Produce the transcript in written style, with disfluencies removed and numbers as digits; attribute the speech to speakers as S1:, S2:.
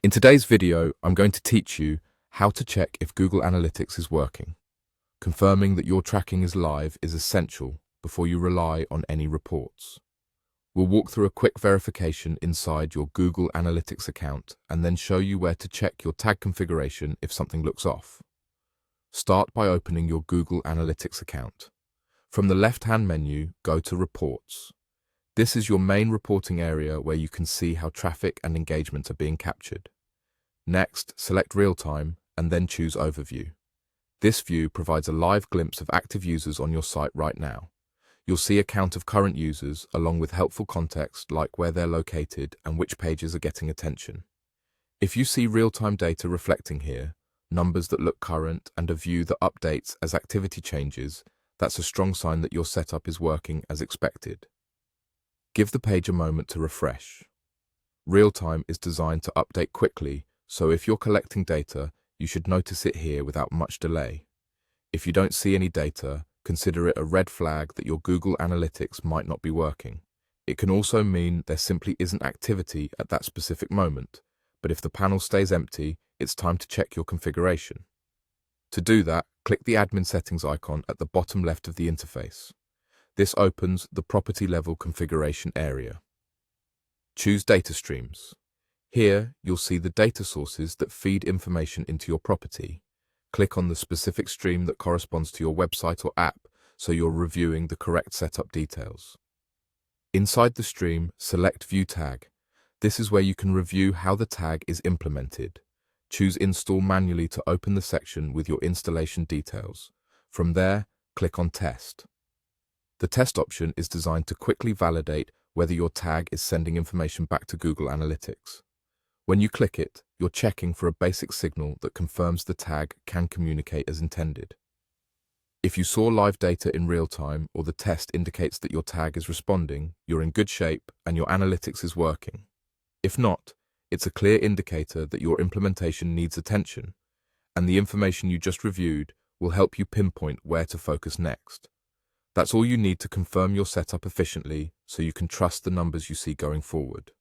S1: In today's video, I'm going to teach you how to check if Google Analytics is working. Confirming that your tracking is live is essential before you rely on any reports. We'll walk through a quick verification inside your Google Analytics account and then show you where to check your tag configuration if something looks off. Start by opening your Google Analytics account. From the left-hand menu, go to Reports. This is your main reporting area where you can see how traffic and engagement are being captured. Next, select Real-Time and then choose Overview. This view provides a live glimpse of active users on your site right now. You'll see a count of current users along with helpful context like where they're located and which pages are getting attention. If you see real-time data reflecting here, numbers that look current and a view that updates as activity changes, that's a strong sign that your setup is working as expected. Give the page a moment to refresh. Real-time is designed to update quickly, so if you're collecting data, you should notice it here without much delay. If you don't see any data, consider it a red flag that your Google Analytics might not be working. It can also mean there simply isn't activity at that specific moment, but if the panel stays empty, it's time to check your configuration. To do that, click the Admin Settings icon at the bottom left of the interface. This opens the property level configuration area. Choose Data Streams. Here, you'll see the data sources that feed information into your property. Click on the specific stream that corresponds to your website or app so you're reviewing the correct setup details. Inside the stream, select View Tag. This is where you can review how the tag is implemented. Choose Install manually to open the section with your installation details. From there, click on Test. The test option is designed to quickly validate whether your tag is sending information back to Google Analytics. When you click it, you're checking for a basic signal that confirms the tag can communicate as intended. If you saw live data in real time or the test indicates that your tag is responding, you're in good shape and your analytics is working. If not, it's a clear indicator that your implementation needs attention, and the information you just reviewed will help you pinpoint where to focus next. That's all you need to confirm your setup efficiently so you can trust the numbers you see going forward.